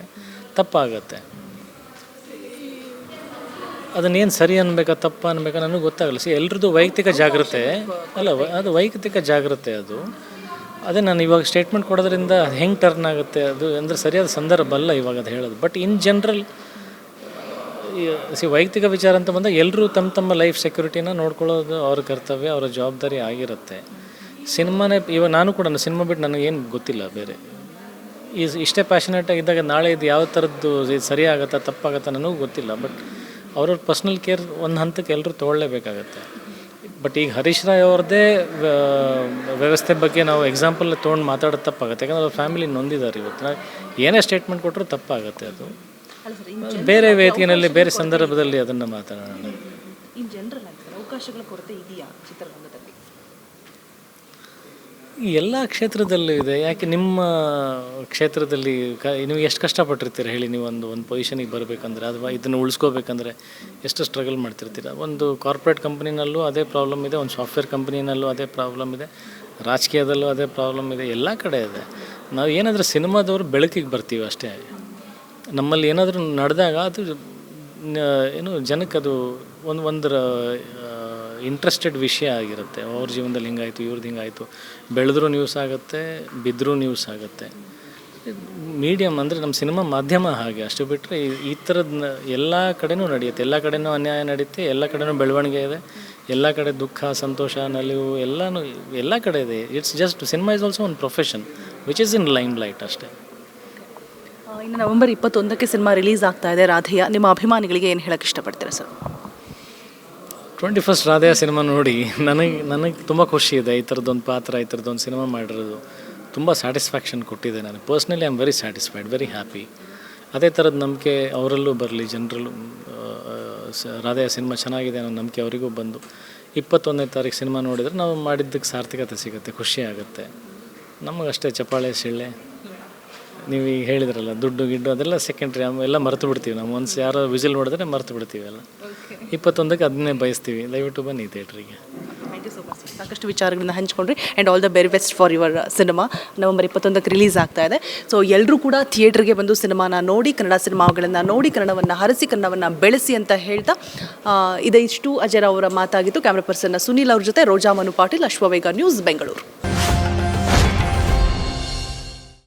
ತಪ್ಪಾಗತ್ತೆ. ಅದನ್ನೇನು ಸರಿ ಅನ್ಬೇಕಾ ತಪ್ಪ ಅನ್ಬೇಕಾ ನನಗೆ ಗೊತ್ತಾಗಲ್ಲ. ಎಲ್ರದ್ದು ವೈಯಕ್ತಿಕ ಜಾಗ್ರತೆ ಅಲ್ಲ, ಅದು ವೈಯಕ್ತಿಕ ಜಾಗ್ರತೆ. ಅದೇ ನಾನು ಇವಾಗ ಸ್ಟೇಟ್ಮೆಂಟ್ ಕೊಡೋದ್ರಿಂದ ಹೆಂಗೆ ಟರ್ನ್ ಆಗುತ್ತೆ ಅದು ಅಂದರೆ ಸರಿಯಾದ ಸಂದರ್ಭ ಅಲ್ಲ ಇವಾಗ ಅದು ಹೇಳೋದು. ಬಟ್ ಇನ್ ಜನರಲ್ ವೈಯಕ್ತಿಕ ವಿಚಾರ ಅಂತ ಬಂದಾಗ ಎಲ್ಲರೂ ತಮ್ಮ ಲೈಫ್ ಸೆಕ್ಯೂರಿಟಿನ ನೋಡ್ಕೊಳ್ಳೋದು ಅವ್ರ ಕರ್ತವ್ಯ, ಅವರ ಜವಾಬ್ದಾರಿ ಆಗಿರುತ್ತೆ. ಸಿನಿಮಾನೇ ಇವಾಗ ನಾನು ಕೂಡ ಸಿನಿಮಾ ಬಿಟ್ಟು ನನಗೇನು ಗೊತ್ತಿಲ್ಲ ಬೇರೆ. ಇಷ್ಟೇ ಪ್ಯಾಷನೇಟ್ ಆಗಿದ್ದಾಗ ನಾಳೆ ಇದು ಯಾವ ಥರದ್ದು ಸರಿ ಆಗುತ್ತಾ ತಪ್ಪಾಗತ್ತಾ ನನಗೂ ಗೊತ್ತಿಲ್ಲ. ಬಟ್ ಅವ್ರವ್ರ ಪರ್ಸ್ನಲ್ ಕೇರ್ ಒಂದು ಹಂತಕ್ಕೆ ಎಲ್ಲರೂ ತೊಗೊಳ್ಳೇಬೇಕಾಗತ್ತೆ. ಬಟ್ ಈಗ ಹರೀಶ್ ರಾಯ್ ಅವ್ರದ್ದೇ ವ್ಯವಸ್ಥೆ ಬಗ್ಗೆ ನಾವು ಎಕ್ಸಾಂಪಲ್ ತೊಗೊಂಡು ಮಾತಾಡೋದು ತಪ್ಪಾಗುತ್ತೆ. ಯಾಕಂದರೆ ಅವ್ರ ಫ್ಯಾಮಿಲಿ ನೊಂದಿದ್ದಾರೆ. ಇವತ್ತು ಏನೇ ಸ್ಟೇಟ್ಮೆಂಟ್ ಕೊಟ್ಟರು ತಪ್ಪಾಗುತ್ತೆ. ಅದು ಬೇರೆ ವೇದಿಕೆಯಲ್ಲಿ ಬೇರೆ ಸಂದರ್ಭದಲ್ಲಿ ಅದನ್ನು ಮಾತಾಡೋಣ. ಇನ್ ಜನರಲ್ ಅವಕಾಶಗಳ ಕೊರತೆ ಇದೆಯಾ ಚಿತ್ರರಂಗದಲ್ಲಿ? ಎಲ್ಲ ಕ್ಷೇತ್ರದಲ್ಲೂ ಇದೆ. ಯಾಕೆ ನಿಮ್ಮ ಕ್ಷೇತ್ರದಲ್ಲಿ ನೀವು ಎಷ್ಟು ಕಷ್ಟಪಟ್ಟಿರ್ತೀರ ಹೇಳಿ? ನೀವು ಒಂದು ಪೊಸಿಷನಿಗೆ ಬರಬೇಕಂದ್ರೆ ಅಥವಾ ಇದನ್ನು ಉಳಿಸ್ಕೋಬೇಕಂದ್ರೆ ಎಷ್ಟು ಸ್ಟ್ರಗಲ್ ಮಾಡ್ತಿರ್ತೀರ. ಒಂದು ಕಾರ್ಪೊರೇಟ್ ಕಂಪ್ನಿನಲ್ಲೂ ಅದೇ ಪ್ರಾಬ್ಲಮ್ ಇದೆ, ಒಂದು ಸಾಫ್ಟ್ವೇರ್ ಕಂಪ್ನಿನಲ್ಲೂ ಅದೇ ಪ್ರಾಬ್ಲಮ್ ಇದೆ, ರಾಜಕೀಯದಲ್ಲೂ ಅದೇ ಪ್ರಾಬ್ಲಮ್ ಇದೆ, ಎಲ್ಲ ಕಡೆ ಇದೆ. ನಾವು ಏನಾದರೂ ಸಿನಿಮಾದವರು ಬೆಳಕಿಗೆ ಬರ್ತೀವಿ ಅಷ್ಟೇ. ನಮ್ಮಲ್ಲಿ ಏನಾದರೂ ನಡೆದಾಗ ಅದು ಜನಕ್ಕೆ ಅದು ಒಂದರ ಇಂಟ್ರೆಸ್ಟೆಡ್ ವಿಷಯ ಆಗಿರುತ್ತೆ. ಅವ್ರ ಜೀವನದಲ್ಲಿ ಹಿಂಗಾಯಿತು, ಇವ್ರದ್ದು ಹಿಂಗಾಯಿತು, ಬೆಳೆದ್ರೂ ನ್ಯೂಸ್ ಆಗುತ್ತೆ, ಬಿದ್ದರೂ ನ್ಯೂಸ್ ಆಗುತ್ತೆ. ಮೀಡಿಯಮ್ ಅಂದರೆ ನಮ್ಮ ಸಿನಿಮಾ ಮಾಧ್ಯಮ ಹಾಗೆ. ಅಷ್ಟು ಬಿಟ್ಟರೆ ಈ ಥರದ್ದು ಎಲ್ಲ ಕಡೆನೂ ನಡೆಯುತ್ತೆ, ಎಲ್ಲ ಕಡೆನೂ ಅನ್ಯಾಯ ನಡೆಯುತ್ತೆ, ಎಲ್ಲ ಕಡೆನೂ ಬೆಳವಣಿಗೆ ಇದೆ, ಎಲ್ಲ ಕಡೆ ದುಃಖ, ಸಂತೋಷ, ನಲಿವು ಎಲ್ಲ ಕಡೆ ಇದೆ. It's just cinema is also ಒಂದು profession which is in limelight ಅಷ್ಟೇ. ಇನ್ನು ನವೆಂಬರ್ 21ಕ್ಕೆ ಸಿನಿಮಾ ರಿಲೀಸ್ ಆಗ್ತಾ ಇದೆ ರಾಧೆಯ. ನಿಮ್ಮ ಅಭಿಮಾನಿಗಳಿಗೆ ಏನು ಹೇಳಕ್ಕೆ ಇಷ್ಟಪಡ್ತೀರಾ ಸರ್? 21st ರಾಧೆಯ ಸಿನಿಮಾ ನೋಡಿ ನನಗೆ ತುಂಬ ಖುಷಿ ಇದೆ. ಈ ಥರದ್ದೊಂದು ಪಾತ್ರ, ಈ ಥರದ್ದೊಂದು ಸಿನಿಮಾ ಮಾಡಿರೋದು ತುಂಬ ಸ್ಯಾಟಿಸ್ಫ್ಯಾಕ್ಷನ್ ಕೊಟ್ಟಿದೆ. ನಾನು personally I am very satisfied, very happy. ಅದೇ ಥರದ ನಂಬಿಕೆ ಅವರಲ್ಲೂ ಬರಲಿ, ಜನರಲ್ಲೂ ರಾಧೆಯ ಸಿನಿಮಾ ಚೆನ್ನಾಗಿದೆ ಅನ್ನೋ ನಂಬಿಕೆ ಅವರಿಗೂ ಬಂದು 21ನೇ ತಾರೀಕು ಸಿನಿಮಾ ನೋಡಿದರೆ ನಾವು ಮಾಡಿದ್ದಕ್ಕೆ ಸಾರ್ಥಕತೆ ಸಿಗುತ್ತೆ, ಖುಷಿ ಆಗುತ್ತೆ. ನಮಗಷ್ಟೇ ಚಪ್ಪಾಳೆ ಸಿಳ್ಳೆ ನೀವು ಈಗ ಹೇಳಿದ್ರಲ್ಲ ದುಡ್ಡು ಗಿಡ್ಡು ಅದೆಲ್ಲ ಸೆಕೆಂಡ್ರಿ, ಎಲ್ಲ ಮರೆತು ಬಿಡ್ತೀವಿ. ನಾವು ಒನ್ಸ್ ಯಾರೋ ವಿಸಿಲ್ ನೋಡಿದ್ರೆ ಮರೆತು ಬಿಡ್ತೀವಿ ಎಲ್ಲ. 21ಕ್ಕೆ ಅದನ್ನೇ ಬಯಸ್ತೀವಿ. ದಯವಿಟ್ಟು ಬನ್ನಿ ಥಿಯೇಟ್ರಿಗೆ. Thank you so much. ಸಾಕಷ್ಟು ವಿಚಾರಗಳನ್ನ ಹಂಚ್ಕೊಂಡ್ರಿ and all the very best for your cinema. November 21ಕ್ಕೆ ರಿಲೀಸ್ ಆಗ್ತಾ ಇದೆ. ಸೊ ಎಲ್ಲರೂ ಕೂಡ ಥಿಯೇಟ್ರಿಗೆ ಬಂದು ಸಿನಿಮಾನ ನೋಡಿ, ಕನ್ನಡ ಸಿನಿಮಾಗಳನ್ನು ನೋಡಿ, ಕನ್ನಡವನ್ನು ಹರಿಸಿ, ಕನ್ನಡವನ್ನು ಬೆಳೆಸಿ ಅಂತ ಹೇಳ್ತಾ ಇದಿಷ್ಟು ಅಜಯ್ ಅವರ ಮಾತಾಗಿತ್ತು. ಕ್ಯಾಮ್ರಾ ಪರ್ಸನ್ ಸುನೀಲ್ ಅವ್ರ ಜೊತೆ ರೋಜಾ ಮನು ಪಾಟೀಲ್, ಅಶ್ವವೇಗ ನ್ಯೂಸ್, ಬೆಂಗಳೂರು.